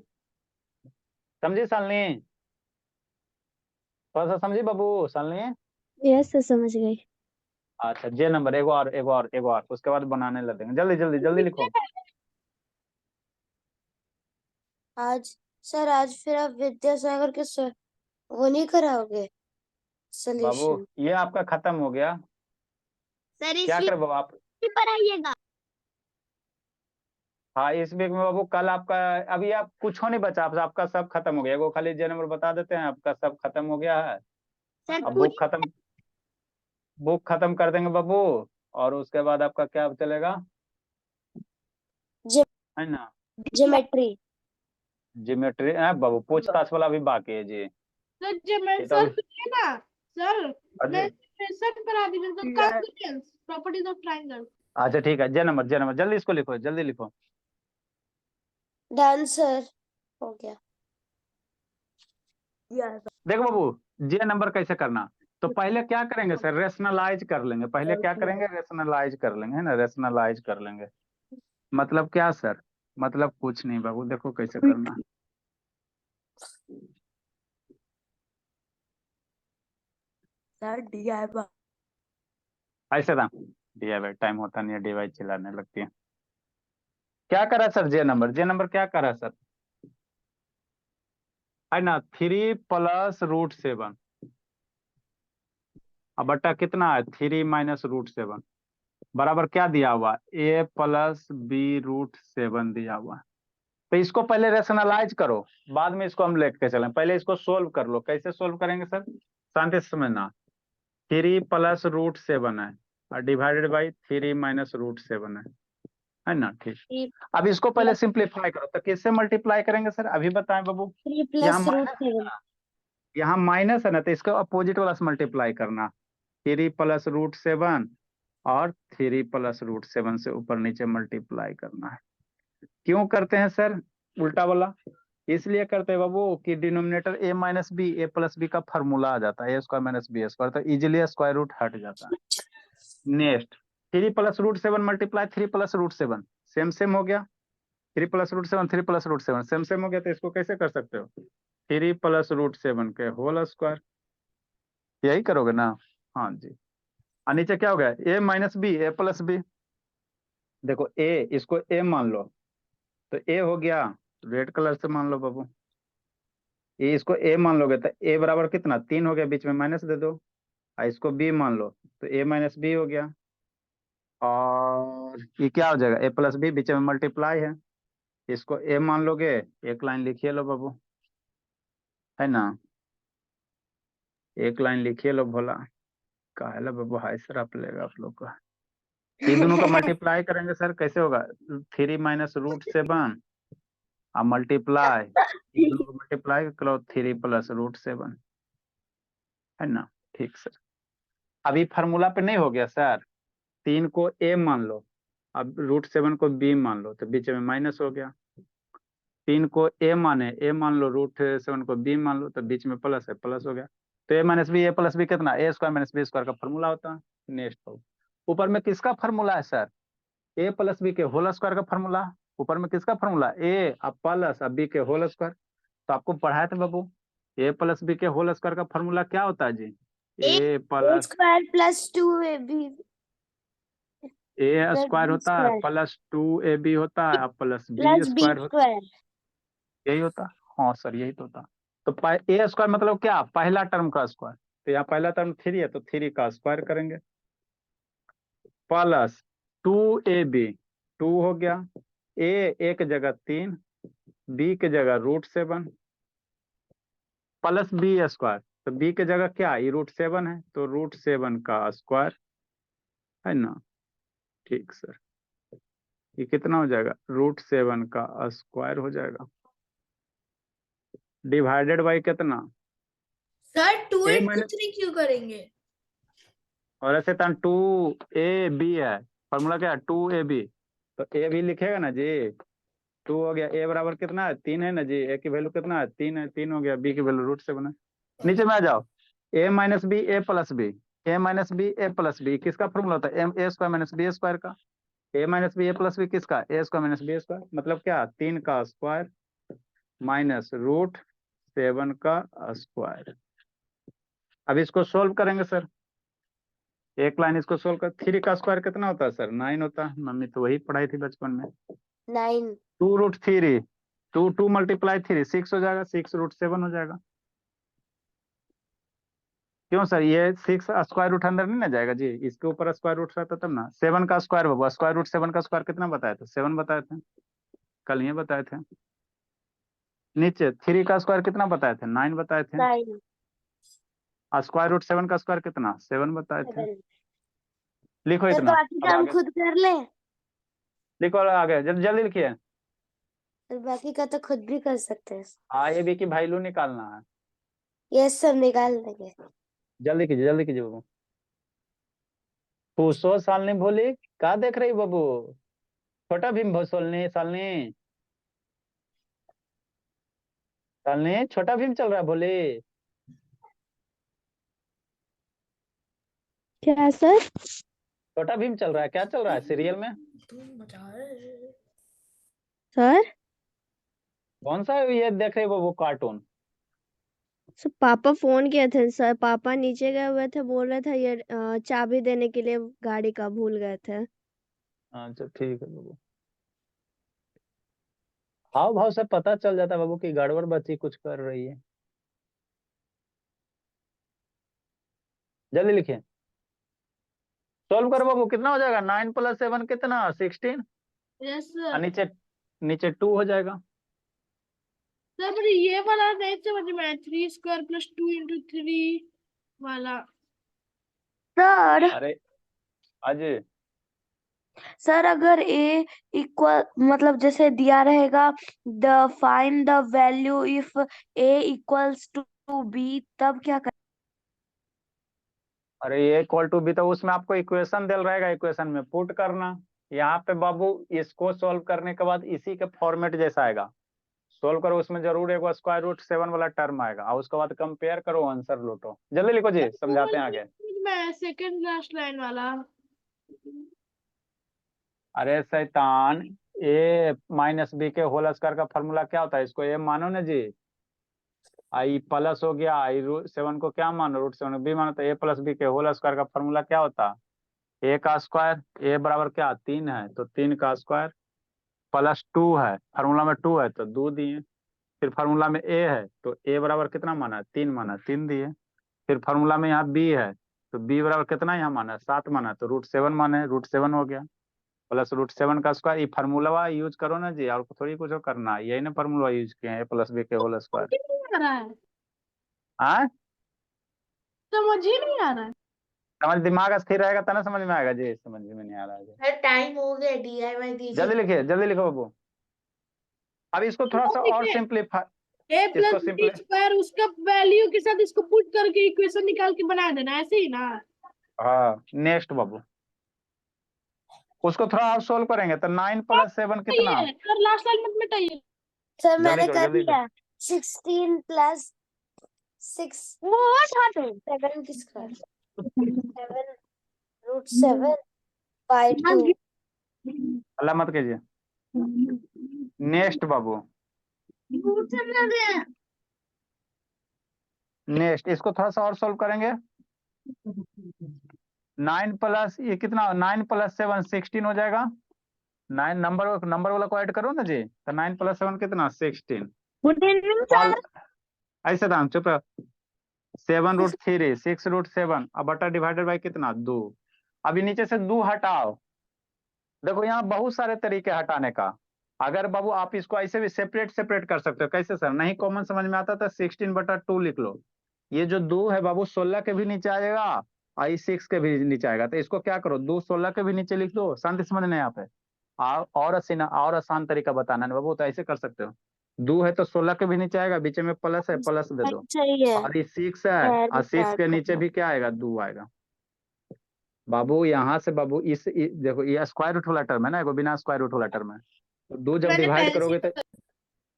समझी शालिनी, थोड़ा सा समझी बाबू, शालिनी। यस सर, समझ गई। अच्छा जे नंबर, एक और उसके बाद बनाने लगेंगे। जल्दी जल्दी जल्दी लिखो। आज फिर आप विद्यासागर के वो नहीं कराओगे बाबू सोल्यूशन? ये आपका खत्म हो गया, सर क्या करे बाबू आप। पर आइएगा। हाँ इस वीक में बाबू, कल आपका, अभी आप कुछ हो नहीं बचा, आपका सब खत्म हो गया। वो खाली जे नंबर बता देते हैं, आपका सब खत्म हो गया है। सर अब बुक खत्म कर देंगे बाबू, और उसके बाद आपका क्या चलेगा, है ना, ज्योमेट्री। ज्योमेट्री है बाबू। पूछताछ वाला भी बाकी है जी। सर ये तो सर अभी सुनिए ना सर, अरे मैं सर करा दीजिए तो कॉन्ग्रुएंस प्रॉपर्टीज ऑफ ट्रायंगल। अच्छा ठीक है, जे नंबर जल्दी इसको लिखो, जल्दी लिखो। डन सर, हो गया। देखो बाबू जे नंबर कैसे करना, तो पहले क्या करेंगे सर, रेशनलाइज कर लेंगे। पहले क्या करेंगे, रेशनलाइज कर लेंगे, है ना, रेशनलाइज कर लेंगे। मतलब क्या सर, मतलब कुछ नहीं बाबू, देखो कैसे करना। सर DI ऐसे था, डीआई टाइम होता नहीं है, डीवाई चिल्लाने लगती है। क्या करा सर, जे नंबर क्या करा सर, है ना, 3 + √7। अब बट्टा कितना है, 3 - √7 बराबर क्या दिया हुआ, A + B√7 दिया हुआ। तो इसको पहले रेशनलाइज करो, बाद में इसको हम लेके चलें। पहले इसको सोल्व कर लो। कैसे सोल्व करेंगे सर, शांति से समझना। 3 + √7 है और डिवाइडेड बाई 3 - √7 है ना, ठीक। अब इसको पहले सिंप्लीफाई करो, तो किससे मल्टीप्लाई करेंगे सर, अभी बताएं बाबू। 3 यहाँ + माइनस है √7। ना, यहाँ माइनस है ना, तो इसको अपोजिट वाला से मल्टीप्लाई करना। 3 + √7 और 3 + √7 से ऊपर नीचे मल्टीप्लाई करना है। क्यों करते हैं सर उल्टा वाला, इसलिए करते हैं बाबू कि डिनोमिनेटर A - B का फॉर्मूला आ जाता है, A² - B², तो इजिली स्क्वायर रूट हट जाता है। नेक्स्ट 3 + √7 मल्टीप्लाई 3 + √7, सेम सेम हो गया। 3 + √7 सेम सेम हो गया, तो इसको कैसे कर सकते हो, 3 + √7 के होल स्क्वायर, यही करोगे ना। हाँ जी। और नीचे क्या हो गया, A - B, A + B। देखो ए, इसको ए मान लो, तो ए हो गया, रेड कलर से मान लो बाबू। ये इसको ए मान लोगे तो ए बराबर कितना, 3 हो गया, बीच में माइनस दे दो। और इसको बी मान लो तो A - B हो गया। और ये क्या हो जाएगा, A + B, बीच में मल्टीप्लाई है, इसको ए मान लोगे, एक लाइन लिखिए लो बाबू, है ना, एक लाइन लिखिए लो भोला। काहेला बाबू हाई सर आप लेगा आप लोग का। ये दोनों का मल्टीप्लाई करेंगे सर, कैसे होगा, 3 - √7 और मल्टीप्लाई, ये दोनों को मल्टीप्लाई करो 3 + √7, है ना, ठीक सर। अभी फार्मूला पे नहीं हो गया सर, 3 को ए मान लो, अब √7 को बी मान लो, तो बीच में माइनस हो गया। 3 को ए मान लो, √7 को बी मान लो, तो बीच में प्लस है, प्लस हो गया। तो A - B कितना, A² - B² का फॉर्मूला होता है। नेक्स्ट हो, ऊपर में किसका फॉर्मूला है सर, A + B के होल स्क्वायर का फॉर्मूला। ऊपर में किसका फॉर्मूला, ए अब प्लस अब बी के होल स्क्वायर। तो आपको पढ़ाया था बाबू, A + B के होल स्क्वायर का फॉर्मूला क्या होता है जी, ए प्लस A² + 2AB A² होता है, +2AB होता है, प्लस + B² होता है, B²। यही होता। हाँ सर यही तो होता। तो A² मतलब क्या, पहला टर्म का स्क्वायर। तो यहाँ पहला टर्म 3 है, तो 3 का स्क्वायर करेंगे, प्लस 2AB, 2 हो गया, ए एक जगह 3, बी के जगह √7, प्लस B²। तो बी के जगह क्या, ये √7 है, तो √7 का स्क्वायर, है ना, ठीक सर। ये कितना हो जाएगा, √7 का स्क्वायर हो जाएगा, डिवाइडेड बाई कितना, सर 2 A into माइनस, 3 क्यों करेंगे? और ऐसे था 2AB है, फॉर्मूला क्या है 2AB, तो ए भी लिखेगा ना जी। 2 हो गया, ए बराबर कितना है 3 है ना जी, ए की वैल्यू कितना है 3 है, 3 हो गया, बी की वैल्यू √7 है। नीचे में आ जाओ, A - B A + B, A - B किसका फॉर्मूला होता है, A² - B² का। A - B A + B किसका, A² - B², मतलब क्या, 3 का स्क्वायर माइनस √7 का स्क्वायर। अब इसको सोल्व करेंगे सर, एक लाइन इसको सोल्व कर। 3 का स्क्वायर कितना होता है सर? 9 होता है। मम्मी तो वही पढ़ाई थी बचपन में। 9। 2√3, 2 मल्टीप्लाई 3 6 हो जाएगा, 6√7 हो जाएगा। क्यों सर? ये 6 स्क्वायर रूट अंदर नहीं ना जाएगा जी, इसके ऊपर स्क्वायर रूट रहता तब ना। 7 का स्क्वायर बाबू, स्क्वायर रूट 7 का स्क्वायर कितना बताया था? 7 बताए थे, कल ये बताए थे। नीचे 3 का स्क्वायर कितना बताए थे? 9 बताए थे। 9। स्क्वायर रूट 7 का स्क्वायर कितना? 7 बताए थे। 7। लिखो सर इतना। बाकी अब काम आगे खुद कर ले। लिखो, और आगे जल्दी जल्दी लिखिए। सर बाकी का तो खुद भी कर सकते हैं। ये भी की वैल्यू निकालना है। यस सर, निकाल देंगे। जल्दी कीजिए बाबू। पूछो सालनी भोली, क्या देख रही बाबू? छोटा भीम भोसोलनी सालनी, सालनी छोटा भीम चल रहा है भोली। क्या सर? छोटा भीम चल रहा है, क्या चल रहा है सीरियल में? सर कौन सा ये देख रही बाबू कार्टून? सर पापा फोन किए थे सर, पापा नीचे गए हुए थे, बोल रहे थे ये चाबी देने के लिए गाड़ी का, भूल गए थे। अच्छा ठीक है बाबू। हाव भाव से पता चल जाता है बाबू कि गड़बड़ बच्ची कुछ कर रही है। जल्दी लिखिए, सोल्व करो बाबू। कितना हो जाएगा? 9 + 7 कितना? 16। यस और सर। नीचे नीचे 2 हो जाएगा। सर मुझे ये वाला नहीं समझ में आया, 3² + 2 × 3 वाला। सर अरे अजय, सर अगर ए इक्वल मतलब जैसे दिया रहेगा the find the value if A equals to B, तब क्या कर? अरे ये इक्वल टू बी तो उसमें आपको इक्वेशन दिल रहेगा, इक्वेशन में पुट करना। यहाँ पे बाबू इसको सॉल्व करने के बाद इसी के फॉर्मेट जैसा आएगा। सोल्व करो, उसमें जरूर एक स्क्वायर रूट 7 वाला टर्म आएगा, और उसके बाद कंपेयर करो, आंसर लूटो। जल्दी लिखो जी, वो समझाते वाला हैं नहीं आगे। समझ में आया, सेकंड लास्ट लाइन वाला। अरे शैतान, a - b के होल स्क्वायर का फॉर्मूला क्या होता है? इसको ए मानो ना जी। आई प्लस हो गया, i√7 को क्या मानो? √7 बी मानो। तो a + b के होल स्क्वायर का फॉर्मूला क्या होता? ए का स्क्वायर, ए बराबर क्या? 3 है, तो 3 का स्क्वायर +2 है, फार्मूला में 2 है तो 2 दिए। फिर फार्मूला में ए है तो ए बराबर कितना माना? 3 माना, 3 दिए। फिर फार्मूला में यहाँ बी है तो बी बराबर कितना यहाँ माना? 7 माना, तो √7 माने, √7 हो गया। +√7 का स्क्वायर। ये फार्मूला यूज करो ना जी, और थोड़ी कुछ करना है, यही ना फार्मूला यूज किए हैं, a + b के होल स्क्वायर। समझ ही नहीं आ रहा है, हाँ, समझ ही नहीं आ रहा है। समझ दिमाग स्थिर रहेगा तब ना समझ में आएगा जी। समझ में नहीं आ रहा है जी। सर टाइम हो गया, DIY दीजिए। जल्दी लिखिए, जल्दी लिखो बाबू। अब इसको थोड़ा सा और सिंप्लीफाई, ए इसको प्लस बी स्क्वायर उसका वैल्यू के साथ इसको पुट करके इक्वेशन निकाल के बना देना, ऐसे ही ना। हाँ नेक्स्ट बाबू, उसको थोड़ा और सोल्व करेंगे तो 9 + 7 कितना? ये सर लास्ट लाइन मत मिटाइए। सर जल्दी मैंने करो, कर जल्दी करो। लिया। 16 + 6 वो हटो। 7 की स्क्वायर, 7√7/2। अल्लाह मत कीजिए। नेक्स्ट बाबू, नेक्स्ट इसको थोड़ा सा और सोल्व करेंगे। 9 प्लस ये कितना? 9 + 7 16 हो जाएगा। 9 नंबर वाला को ऐड करो ना जी, तो 9 + 7 कितना? 16। कॉल ऐसे दाम चुप रहो। 7√3 6√7 अब बटा डिवाइडेड बाई कितना? 2। अभी नीचे से 2 हटाओ। देखो यहाँ बहुत सारे तरीके हटाने का। अगर बाबू आप इसको ऐसे भी सेपरेट सेपरेट कर सकते हो। कैसे सर? नहीं कॉमन समझ में आता था, 16/2 लिख लो। ये जो 2 है बाबू 16 के भी नीचे आएगा, और 6 के भी नीचे आएगा। तो इसको क्या करो, 2 16 के भी नीचे लिख दो। शांति समझने यहाँ पे। और आसान तरीका बताना है बाबू, तो ऐसे कर सकते हो। 2 है तो 16 के भी नीचे आएगा, बीच में प्लस है, प्लस दे दो। सही है। और ये 6 है, और 6 के नीचे भी क्या आएगा? 2 आएगा। बाबू यहाँ से बाबू देखो ये स्क्वायर रूट वाला टर्म है ना, एगो बिना स्क्वायर रूट वाला टर्म है। तो 2 जब मैंने डिवाइड पहले से करोगे तो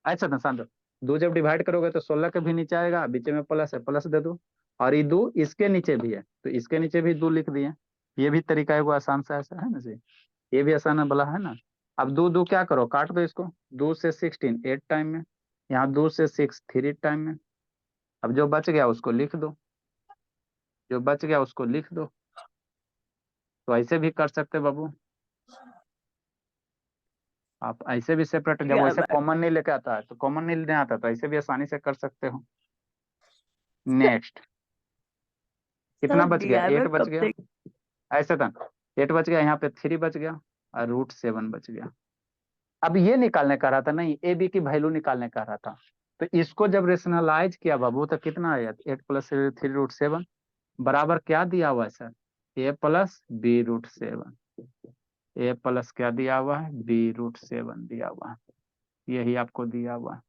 अच्छा ना शांत, 2 जब डिवाइड करोगे तो 16 के भी नीचे आएगा, बीच में प्लस है, प्लस दे दो। और ये 2 इसके नीचे भी है तो इसके नीचे भी 2 लिख दिए। ये भी तरीका है, वो आसान सा ऐसा है ना जी, ये भी आसान है भला, है ना। अब 2 2 क्या करो, काट दो इसको। 2 से 16 8 टाइम में, यहाँ 2 से 6 3 टाइम में। अब जो बच गया उसको लिख दो, जो बच गया उसको लिख दो। तो ऐसे भी कर सकते बाबू, आप ऐसे भी सेपरेट, जब वैसे कॉमन नहीं लेके आता है तो कॉमन नहीं लेने आता तो ऐसे भी आसानी से कर सकते हो। नेक्स्ट कितना बच गया, 8 बच गया, ऐसे था 8 बच गया, यहाँ पे 3 बच गया और √7 बच गया। अब ये निकालने का रहा था, नहीं ए बी की वैल्यू निकालने का रहा था, तो इसको जब रेशनलाइज किया बाबू तो कितना आया, 8 + 3 √7 बराबर क्या दिया हुआ है sir, a + b√7, a plus क्या दिया हुआ है, b√7 दिया हुआ है, यही आपको दिया हुआ है।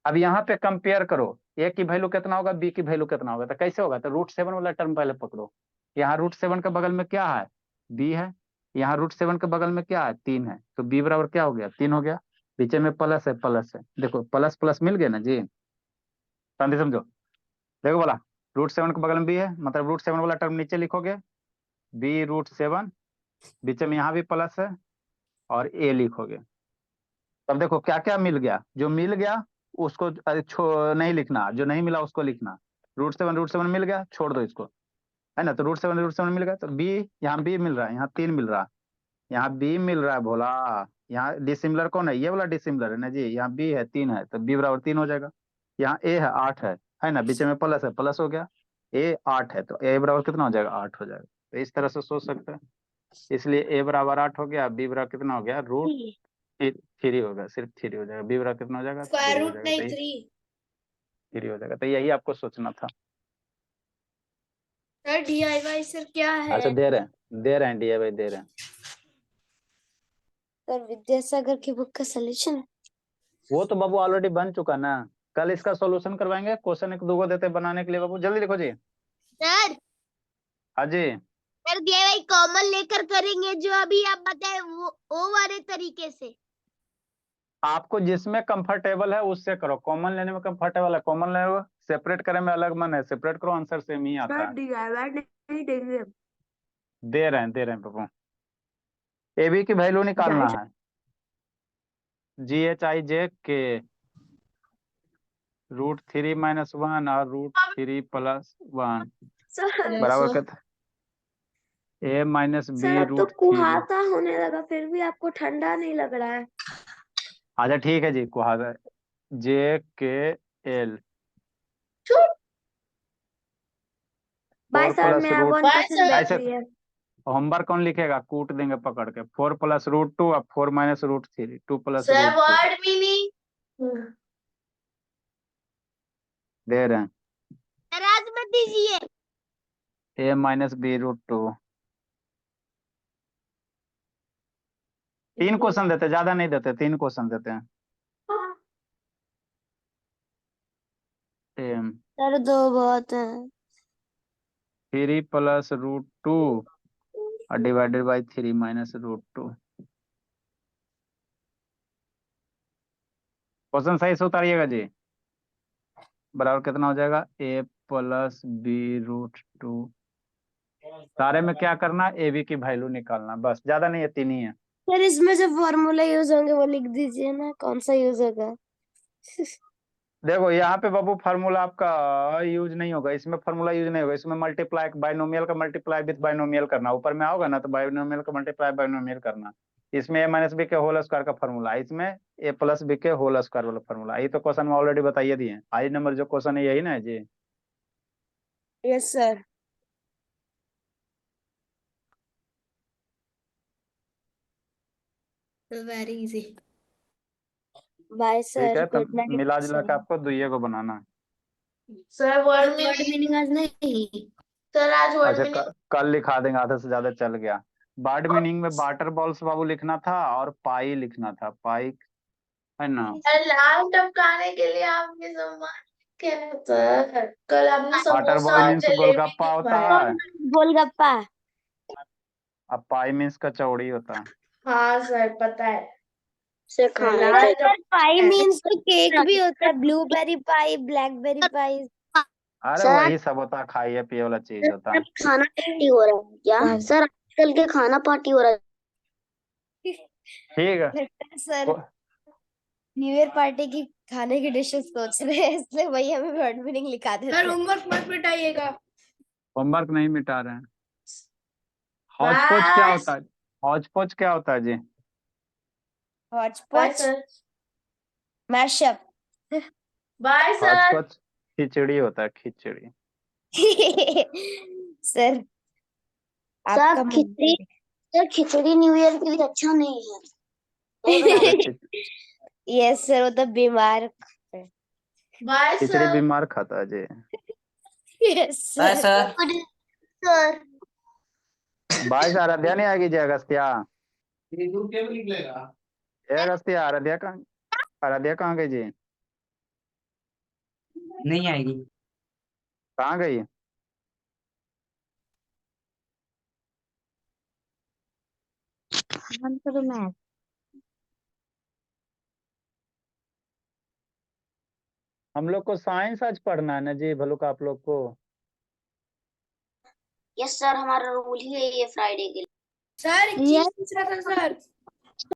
अब यहाँ पे कंपेयर करो, a की वैल्यू कितना होगा, b की वैल्यू कितना होगा, तो कैसे होगा, तो √7 वाला टर्म पहले पकड़ो, यहाँ √7 के बगल में क्या है, b है, यहाँ √7 के बगल में क्या है, 3 है, तो b बराबर क्या हो गया, 3 हो गया, पीछे में प्लस है, प्लस है, देखो प्लस प्लस मिल गया ना जी, समझो, देखो बोला √7 के बगल में b है, मतलब √7 वाला टर्म नीचे लिखोगे, b√7, बीच में यहाँ भी प्लस है और a लिखोगे, तब देखो क्या क्या मिल गया, जो मिल गया उसको नहीं लिखना, जो नहीं मिला उसको लिखना, √7 मिल गया, छोड़ दो इसको, है ना, तो √7 मिल गया, तो b, यहाँ b मिल रहा है, यहाँ 3 मिल रहा है, यहाँ b मिल रहा है भोला, यहाँ डिसिमिलर कौन है, ये वाला डिसिमिलर है ना जी, यहाँ b है 3 है, तो b बराबर 3 हो जाएगा, यहाँ a है 8 है ना, बीच में प्लस है, प्लस हो गया, a 8 है तो a बराबर कितना हो जाएगा, 8 हो जाएगा, तो इस तरह से सोच सकते हैं, इसलिए a बराबर 8 हो गया, b बराबर कितना हो गया, √3 होगा, सिर्फ 3 हो जाएगा, b बराबर कितना हो जाएगा, 3 स्क्वायर हो रूट जाएगा, नहीं, तो 3। 3 हो जाएगा, तो यही आपको सोचना था। सर DIY सर क्या है? अच्छा दे रहे हैं DIY दे रहे हैं, सर विद्यासागर की बुक का सॉल्यूशन है। वो तो बाबू ऑलरेडी बन चुका ना, कल इसका सॉल्यूशन करवाएंगे, क्वेश्चन 1-2 देते हैं बनाने के लिए, बाबू जल्दी लिखो जी। सर हाँ जी, सर DIY कॉमन लेकर करेंगे, जो अभी आप बताए वो वाले तरीके से। आपको जिसमें कंफर्टेबल है उससे करो, कॉमन लेने में कंफर्टेबल है कॉमन ले लो, सेपरेट करने में अलग मन है सेपरेट करो, आंसर सेम ही आता है। DIY नहीं देंगे, दे रहे हैं बाबू, AB की वैल्यू निकालना है, GHIJ के √3 - 1 और √3 + 1 बराबर कितना, a - b सर अब तो √3। कुहासा होने लगा, फिर भी आपको ठंडा नहीं लग रहा है। अच्छा ठीक है जी, कुहासा JKL बाय 4 सर, + मैं √, 1% ऐसे बैटरी है। होमवर्क कौन लिखेगा, कूट देंगे पकड़ के, 4 + √2 और 4 - √3, 2 + सर √2 वर्ड मीनिंग। दे रहे हैं, नाराज मत दीजिए। a - b √2, 3 क्वेश्चन देते, ज्यादा नहीं देते, 3 क्वेश्चन देते हैं, m सर 2 बहुत है। 3 + √2 और डिवाइडेड बाई 3 - √2, क्वेश्चन सही से उतारिएगा जी, बराबर कितना हो जाएगा, a + b √2, सारे में क्या करना, AB की वैल्यू निकालना, बस ज्यादा नहीं है, 3 ही है। सर इसमें जो फॉर्मूला यूज होंगे वो लिख दीजिए ना, कौन सा यूज होगा। देखो यहाँ पे बाबू फार्मूला आपका यूज नहीं होगा, इसमें फार्मूला यूज नहीं होगा, इसमें मल्टीप्लाई बाइनोमियल का मल्टीप्लाई विद बाइनोमियल करना, ऊपर में आओगा ना तो बाइनोमियल का मल्टीप्लाई बाइनोमियल करना, इसमें a - b के होल स्क्वायर का फार्मूला, इसमें a + b के होल स्क्वायर वाला फार्मूला, ये तो क्वेश्चन में ऑलरेडी बताइए दिए, आई नंबर जो क्वेश्चन है यही ना है जी। Yes sir. Very easy. Bye ठीक सर, है, तो गुड नाइट मिला जुला के सर। आपको दुइये को बनाना है। सर वर्ड मीनिंग आज नहीं। सर आज वर्ड अच्छा मीनिंग। कल लिखा देंगे, आधा से ज्यादा चल गया, बर्ड मीनिंग में वाटर बॉल्स बाबू लिखना था और पाई लिखना था, पाई है ना, लाल टपकाने के लिए आपने सम्मान क्या सर, कल आपने वाटर समोसा बॉल और मीन्स जलेबी गोलगप्पा होता खिलाया। है, गोलगप्पा। अब पाई मीन्स कचौड़ी होता है। हाँ सर पता है। से खाना लाल सर पाई मीन्स तो केक भी होता है, ब्लूबेरी पाई, ब्लैकबेरी पाई। अरे सर वही सब होता है, खाइए पिए वाला चीज होता है। खाना पार्टी हो रहा है क्या सर, आजकल के खाना पार्टी हो रहा है। ठीक है, लगता है सर न्यू ईयर पार्टी की खाने की डिशेस सोच रहे हैं, इसलिए वही हमें वर्ड मीनिंग लिखा देते सर हैं। होमवर्क मत मिटाइएगा। होमवर्क नहीं मिटा रहे हैं, हौच पौच क्या बस। होता है? हौच पौच क्या होता है जी? Bye hodgepodge sir. mashup bye हौच सर। पौच खिचड़ी होता है, खिचड़ी। सर सर आपका खिचड़ी सर खिचड़ी न्यू ईयर के लिए अच्छा नहीं है। नहीं अरे बनाना। यस सर, वो तो बीमार। बाय खिचड़ी सर। बीमार खाता है जी। Yes bye sir. Sir. Sir 22 Aaradhya नहीं आएगी जी? अगस्त्या, निकलेगा। ये अगस्त्या, आराध्या कहाँ गई जी? नहीं आएगी। कहाँ गई? हम तो मैथ हम लोग को साइंस आज पढ़ना है ना जी, भलुक आप लोग को। यस सर, हमारा रूल ही है ये फ्राइडे के लिए। सर एक चीज पूछ रहा था सर।